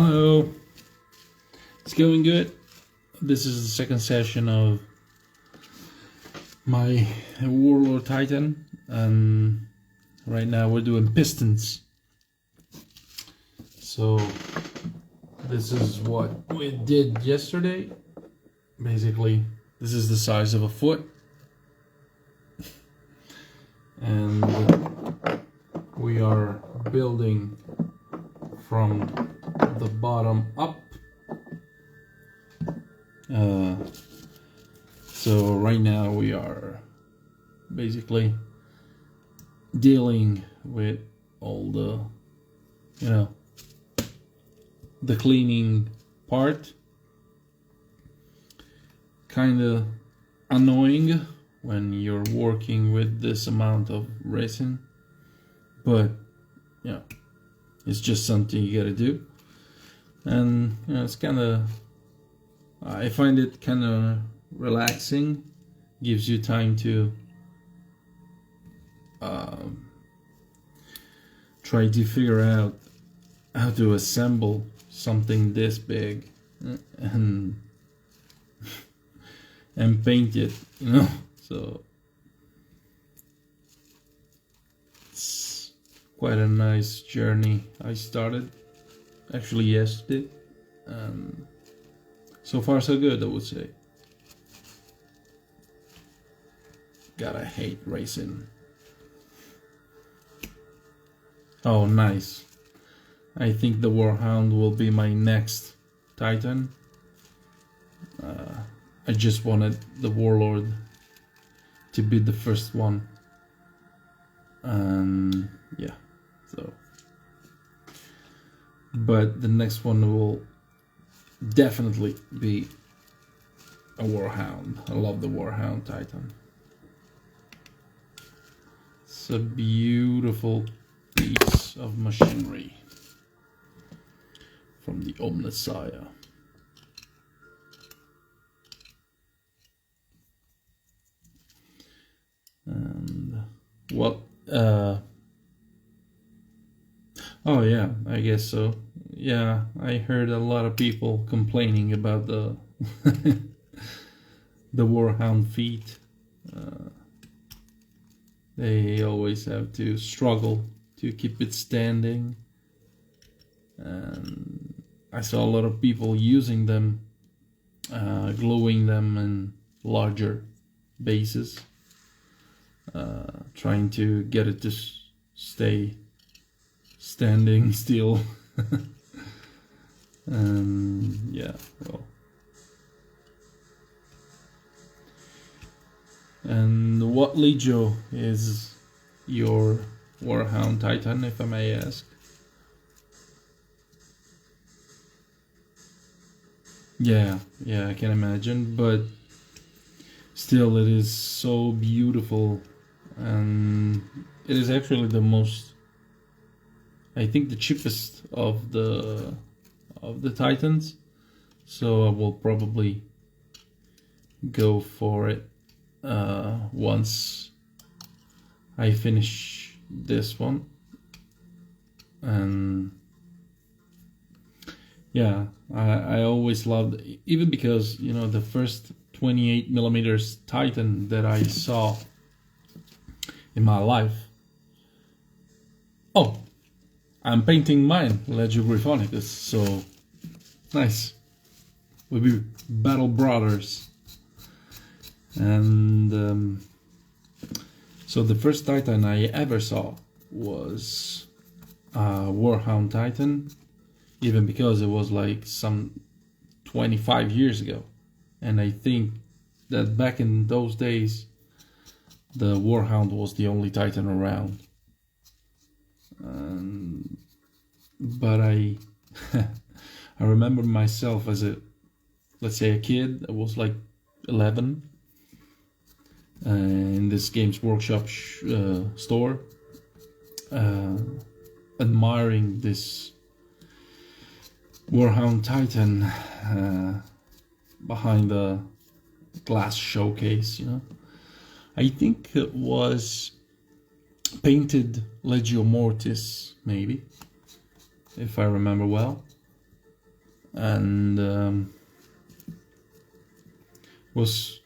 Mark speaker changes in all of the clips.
Speaker 1: Hello, it's going good. This is the second session of my Warlord Titan, and right now we're doing pistons. So this is what we did yesterday. Basically, this is the size of a foot, and we are building from the bottom up. So right now we are basically dealing with all the, the cleaning part. Kinda annoying when you're working with this amount of resin, but it's just something you gotta do. And it's kinda, I find it kinda relaxing, gives you time to try to figure out how to assemble something this big and paint it, so it's quite a nice journey. I started actually yesterday, and so far so good, I would say. Gotta hate racing. Oh, nice. I think the Warhound will be my next Titan. I just wanted the Warlord to be the first one, and yeah, so. But the next one will definitely be a Warhound. I love the Warhound Titan. It's a beautiful piece of machinery from the Omnissiah. And what? Oh yeah, I guess so. Yeah, I heard a lot of people complaining about the the Warhound feet. They always have to struggle to keep it standing, and I saw a lot of people using them, gluing them in larger bases, trying to get it to stay standing still. And yeah, well. And what Legio is your Warhound Titan, if I may ask? Yeah, I can imagine, but still it is so beautiful, and it is actually the most, I think, the cheapest of the Titans, so I will probably go for it once I finish this one. And yeah, I always loved, even because the first 28mm Titan that I saw in my life. Oh, I'm painting mine, Legio Griffonicus, so nice. We'll be battle brothers. And so the first Titan I ever saw was Warhound Titan, even because it was like some 25 years ago, and I think that back in those days the Warhound was the only Titan around. But I I remember myself as let's say a kid. I was like 11 in this Games Workshop store, admiring this Warhound Titan behind the glass showcase. I think it was painted Legio Mortis, maybe, if I remember well. and was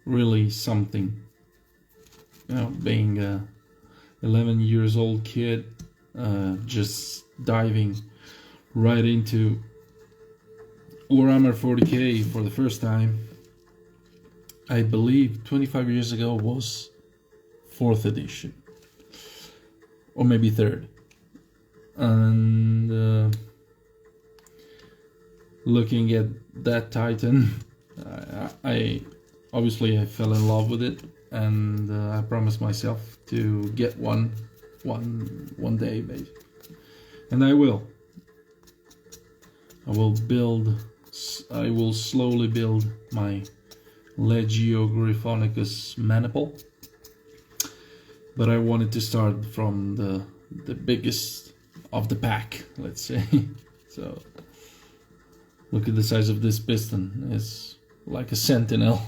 Speaker 1: really something. You know, being a 11 years old kid, just diving right into Warhammer 40k for the first time. I believe 25 years ago was 4th edition, or maybe 3rd. And looking at that Titan, I obviously fell in love with it, and I promised myself to get one day, basically. And I will. I will slowly build my Legio Gryphonicus maniple, but I wanted to start from the biggest of the pack, let's say. So look at the size of this piston. It's like a sentinel.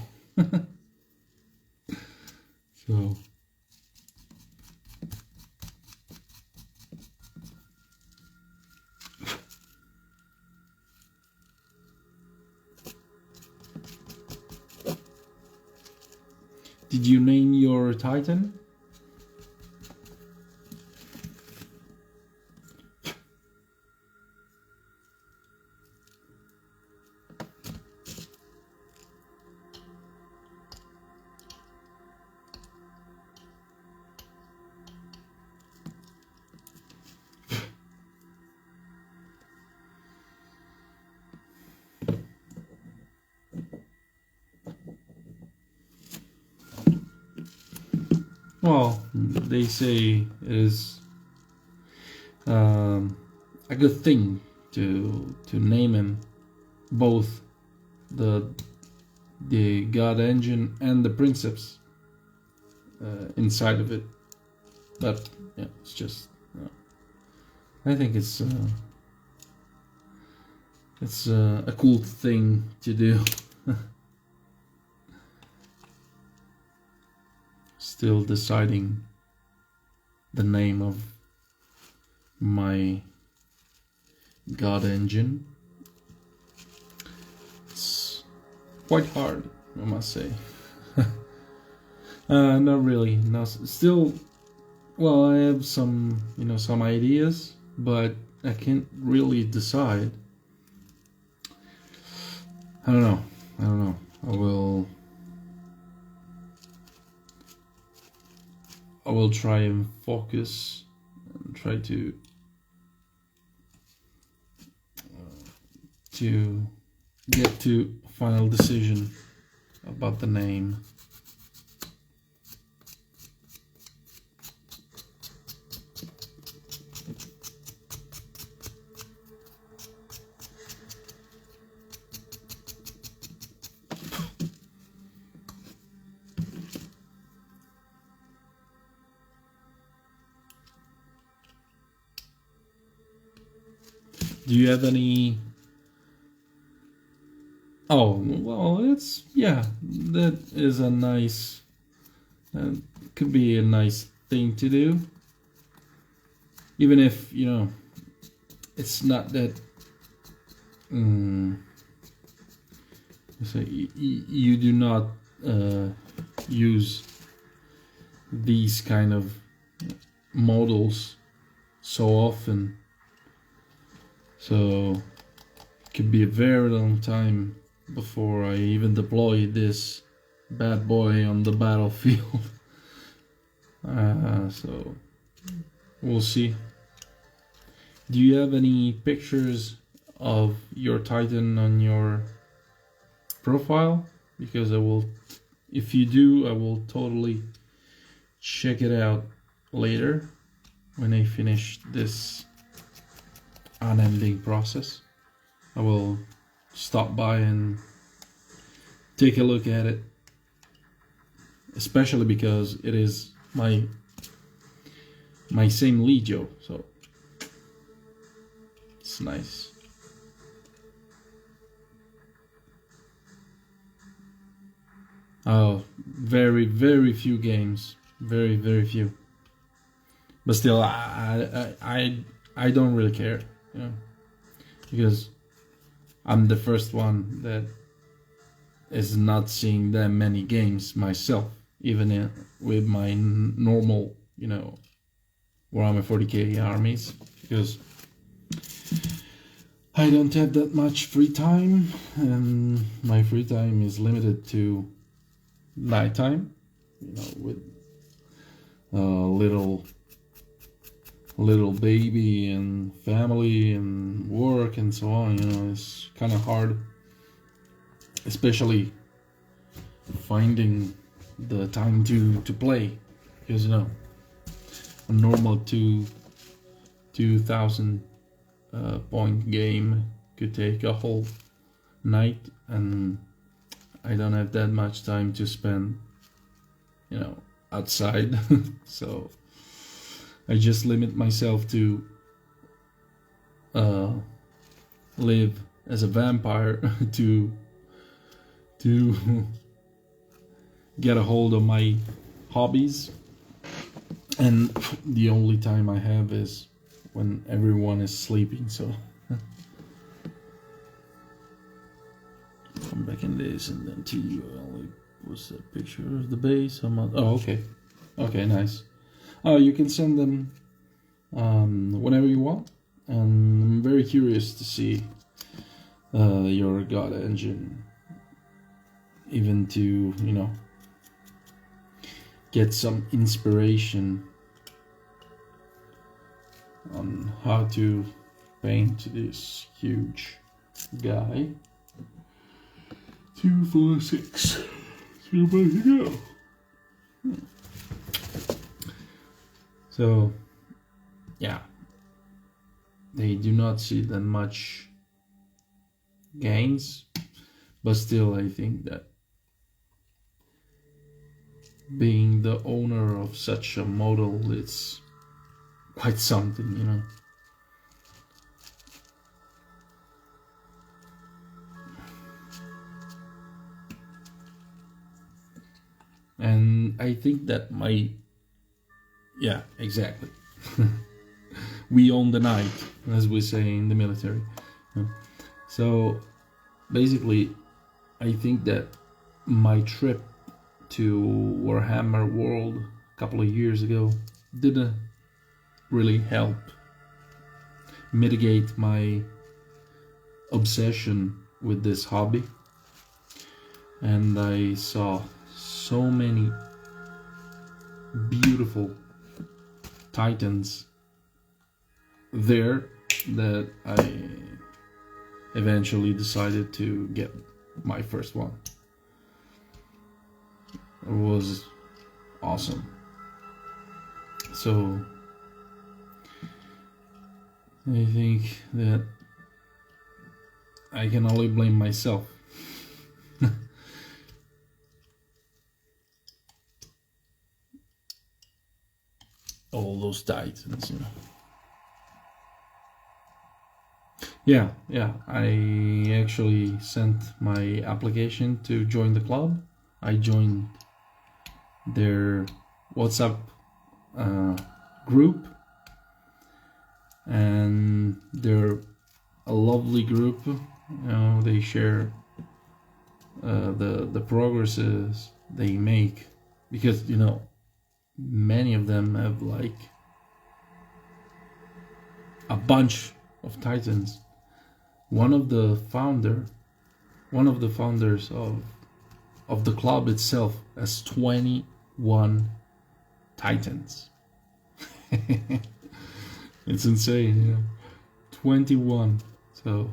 Speaker 1: So did you name your Titan? Well, they say it is a good thing to name him both the God engine and the Princeps inside of it. But yeah, it's just I think it's a cool thing to do. Still deciding the name of my God engine. It's quite hard, I must say. Not really. No, still, well, I have some, some ideas, but I can't really decide. I don't know. I will try and focus and try to get to a final decision about the name. Do you have any? Oh, well, that is a nice, could be a nice thing to do. Even if, it's not that, you do not use these kind of models so often. So it could be a very long time before I even deploy this bad boy on the battlefield. So we'll see. Do you have any pictures of your Titan on your profile? Because if you do, I will totally check it out later when I finish this unending process. I will stop by and take a look at it, especially because it is my same Legio, so it's nice. Oh, very, very few games, very, very few. But still, I don't really care, because I'm the first one that is not seeing that many games myself, even with my normal, Warhammer 40k armies, because I don't have that much free time, and my free time is limited to nighttime, with a little baby and family and work and so on. It's kind of hard, especially finding the time to play, because a normal 2,000 point game could take a whole night, and I don't have that much time to spend outside. So I just limit myself to live as a vampire to get a hold of my hobbies, and the only time I have is when everyone is sleeping. So come back in this and then to you. Was a picture of the base. Okay, nice. You can send them whenever you want, and I'm very curious to see your God engine, even to get some inspiration on how to paint this huge guy. 2, 4, 6. 2 more to go. So, yeah, they do not see that much gains, but still, I think that being the owner of such a model, it's quite something, And I think that yeah, exactly. We own the night, as we say in the military. So basically, I think that my trip to Warhammer World a couple of years ago didn't really help mitigate my obsession with this hobby, and I saw so many beautiful titans there that I eventually decided to get my first one. It was awesome. So I think that I can only blame myself. All those titans, Yeah, I actually sent my application to join the club. I joined their WhatsApp group, and they're a lovely group. They share the progresses they make, because many of them have like a bunch of titans. One of the founders of the club itself has 21 titans. It's insane, 21. So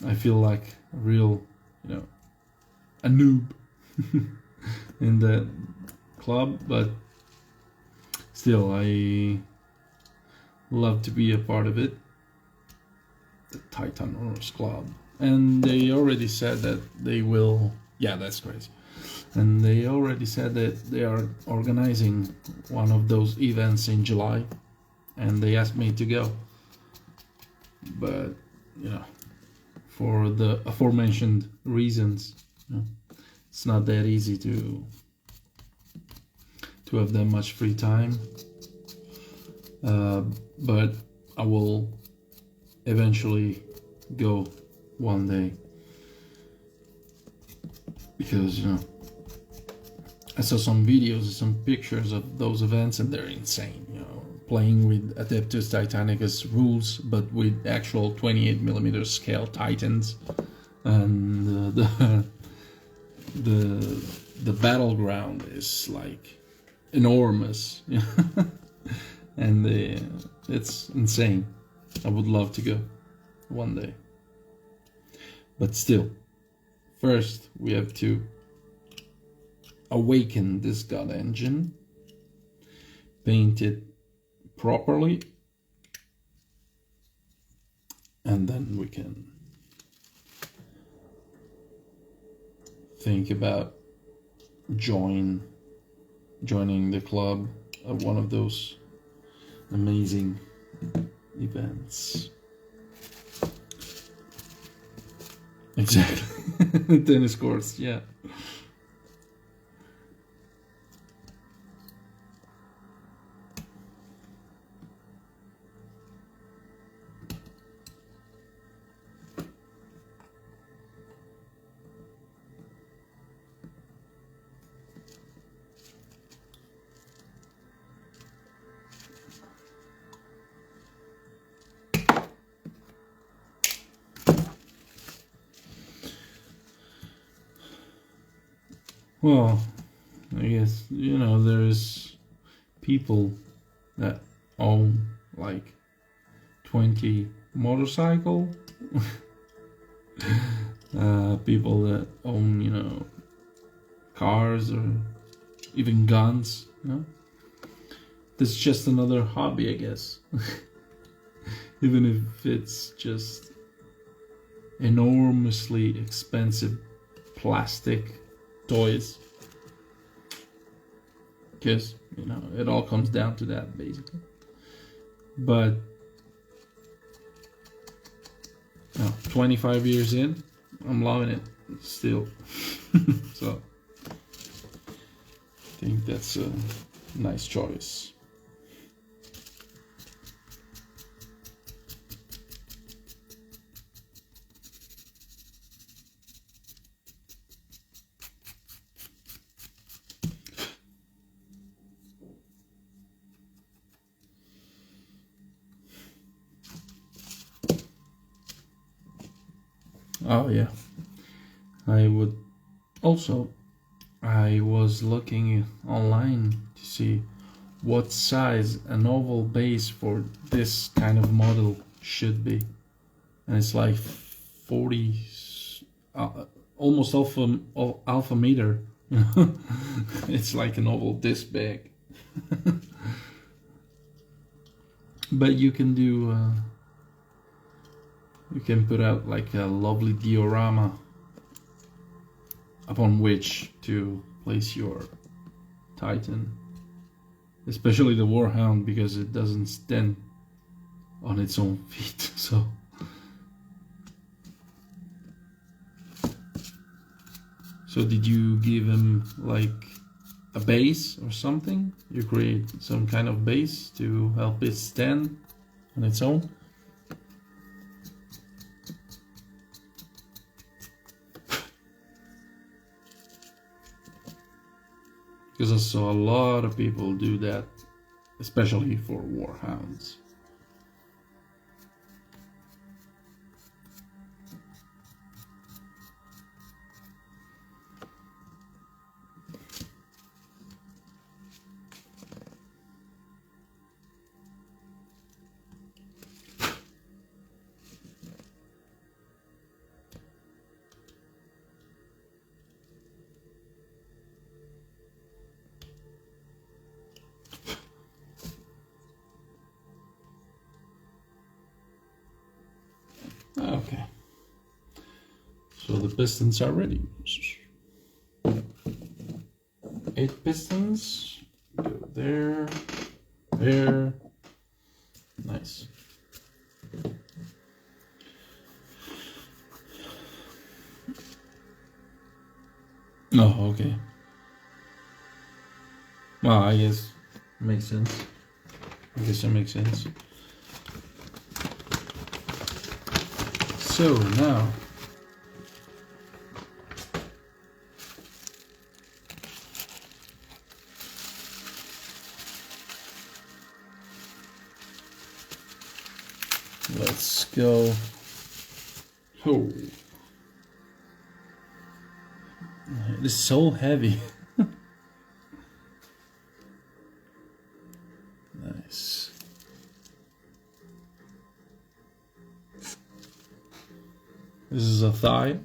Speaker 1: I feel like a real, a noob in that club, but still I love to be a part of it, the Titan Owners Club. And they already said that they will, that's crazy, and they already said that they are organizing one of those events in July, and they asked me to go, but for the aforementioned reasons, it's not that easy to have that much free time, but I will eventually go one day, because I saw some videos, some pictures of those events, and they're insane. Playing with Adeptus Titanicus rules, but with actual 28mm scale Titans, and the battleground is like enormous, and it's insane. I would love to go one day, but still, first we have to awaken this god engine, paint it properly, and then we can think about joining the club at one of those amazing events. Exactly. Tennis courts, yeah. Well, I guess, there's people that own like 20 motorcycle, people that own, cars or even guns, This is just another hobby, I guess. Even if it's just enormously expensive plastic toys, because it all comes down to that basically. But 25 years in, I'm loving it still. So I think that's a nice choice. Oh yeah, I was looking online to see what size an oval base for this kind of model should be, and it's like 40, almost alpha meter. It's like an oval this big. But you can do you can put out like a lovely diorama upon which to place your Titan, especially the Warhound, because it doesn't stand on its own feet. So did you give him like a base or something? You create some kind of base to help it stand on its own? Because I saw a lot of people do that, especially for Warhounds. Okay, so the pistons are ready. 8 pistons, go there, there, nice. Oh, okay. Well, I guess it makes sense. So now let's go. Oh, it is so heavy. Nice. This is a thigh.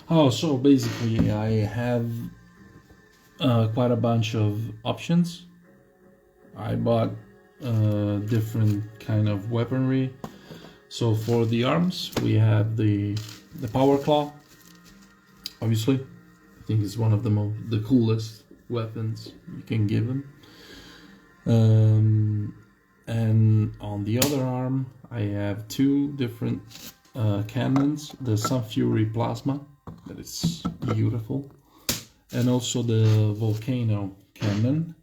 Speaker 1: Oh, so basically I have quite a bunch of options. I bought different kind of weaponry. So for the arms, we have the power claw. Obviously, I think it's one of the coolest weapons you can give them. And on the other arm, I have two different cannons. The Sun Fury Plasma, that is beautiful, and also the Volcano cannon.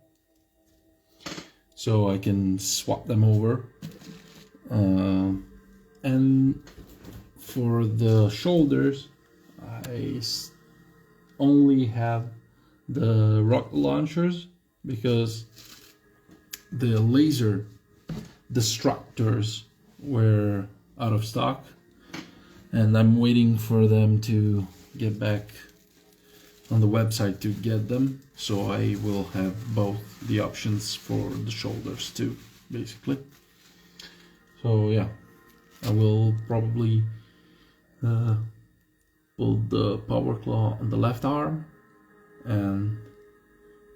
Speaker 1: So I can swap them over. And for the shoulders, I only have the rocket launchers because the laser destructors were out of stock, and I'm waiting for them to get back on the website to get them, so I will have both the options for the shoulders too, basically. So yeah, I will probably put the power claw on the left arm, and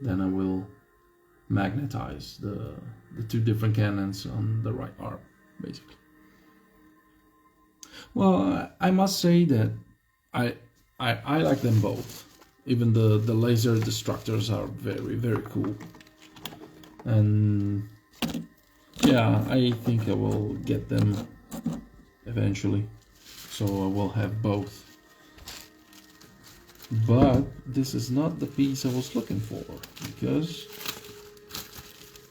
Speaker 1: then I will magnetize the two different cannons on the right arm, basically. Well, I must say that I like them both. Even the laser destructors are very, very cool. And yeah, I think I will get them eventually. So I will have both. But this is not the piece I was looking for, because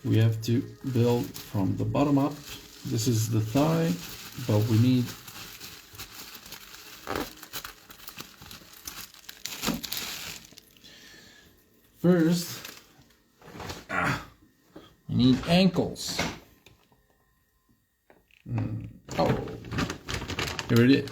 Speaker 1: we have to build from the bottom up. This is the thigh, but we need first we need ankles. Oh, here it is.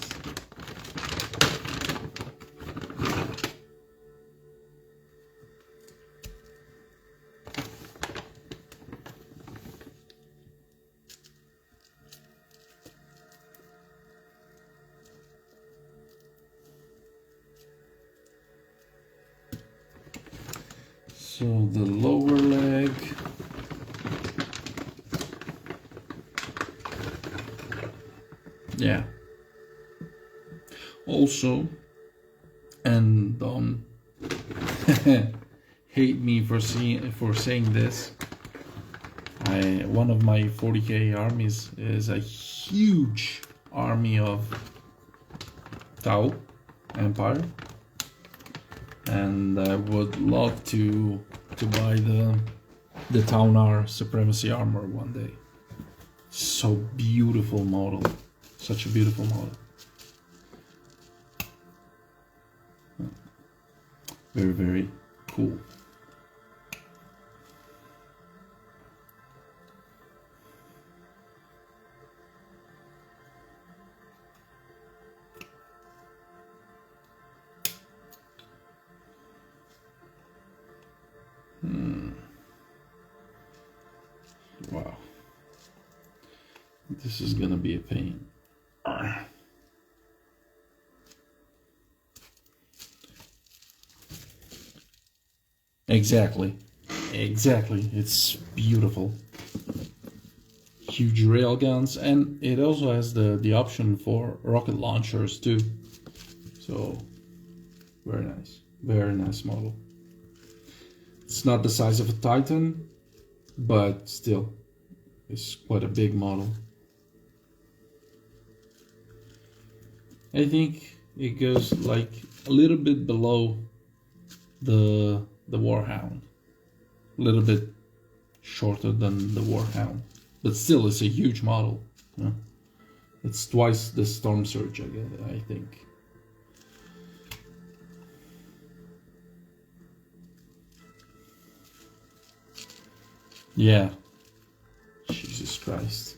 Speaker 1: So the lower leg, yeah. Also, and don't hate me for saying this, one of my 40k armies is a huge army of Tau Empire. And I would love to buy the Taunar Supremacy armor one day. So beautiful model, such a beautiful model. Very, very cool. Wow, this is gonna be a pain. Exactly, it's beautiful. Huge rail guns, and it also has the option for rocket launchers too. So very nice model. It's not the size of a Titan, but still, it's quite a big model. I think it goes like a little bit below the Warhound, a little bit shorter than the Warhound, but still it's a huge model. Yeah. It's twice the storm surge, I think. Yeah. Jesus Christ.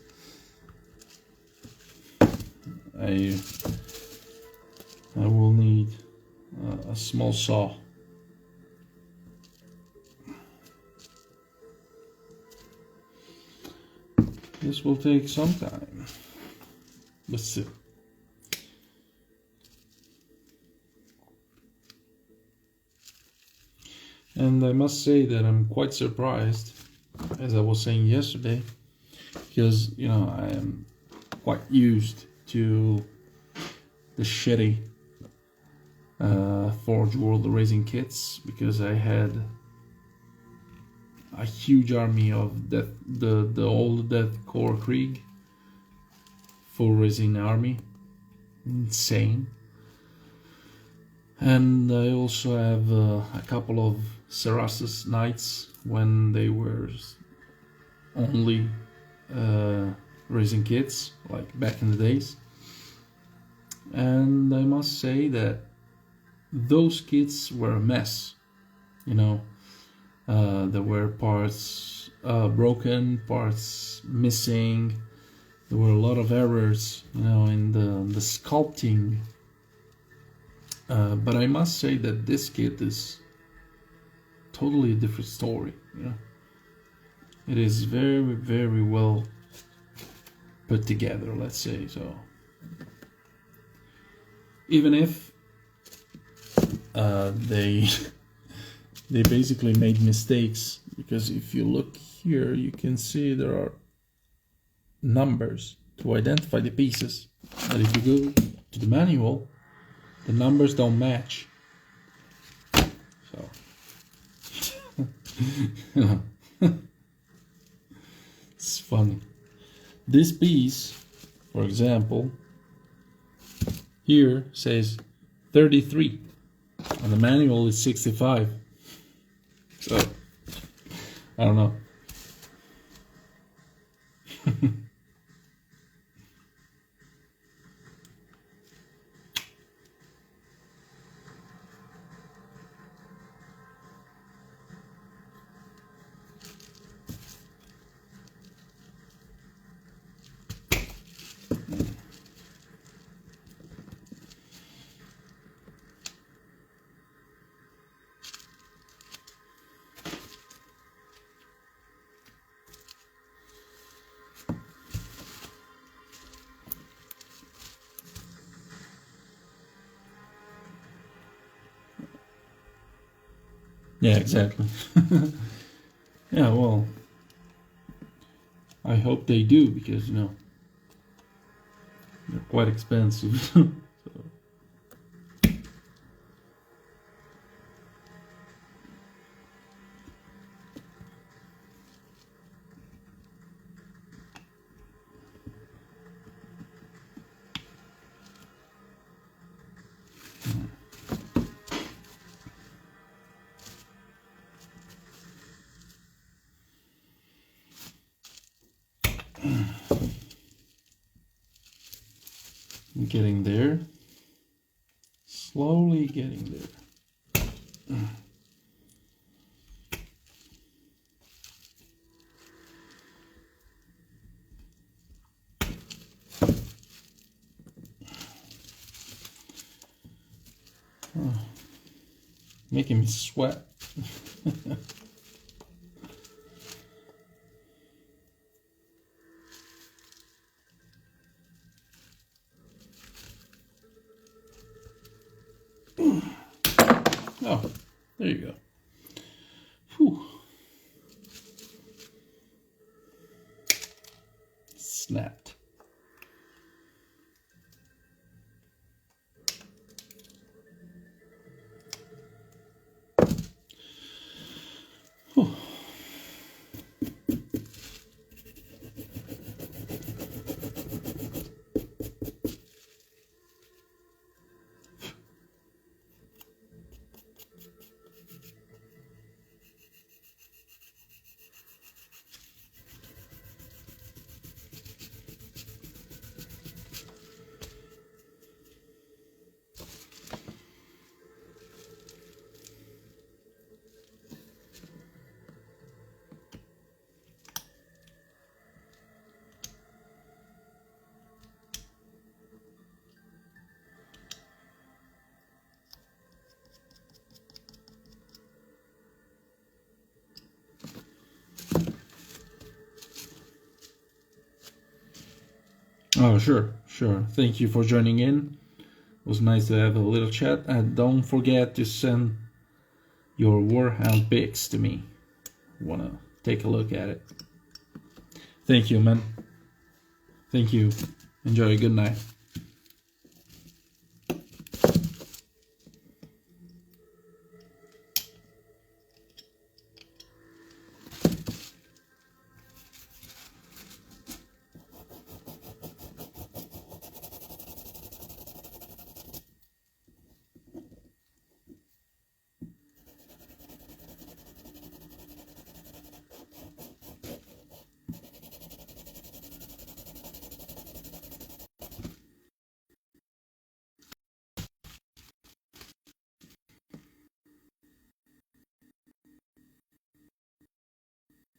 Speaker 1: I will need a small saw. This will take some time, but still. And I must say that I'm quite surprised, as I was saying yesterday, because, you know, I am quite used to the shitty Forge World Racing kits, because I had a huge army of the old Death Core Krieg full racing army, insane. And I also have a couple of Cerastus Knights when they were only racing kits, like back in the days. And I must say that those kits were a mess, you know. There were parts broken, parts missing. There were a lot of errors, you know, in the sculpting. But I must say that this kit is totally a different story, you know. It is very, very well put together, let's say so. Even if they basically made mistakes, because if you look here, you can see there are numbers to identify the pieces. But if you go to the manual, the numbers don't match. So, you know, it's funny. This piece, for example, here says 33. On the manual it's 65. So, I don't know. Yeah, exactly. Yeah, well, I hope they do, because, you know, they're quite expensive. So. Getting there. Slowly getting there. Oh, making me sweat. Oh, there you go. Whew. Snapped. Whew. Oh, sure. Thank you for joining in. It was nice to have a little chat. And don't forget to send your Warhound pics to me. Wanna take a look at it. Thank you, man. Thank you. Enjoy. Good night.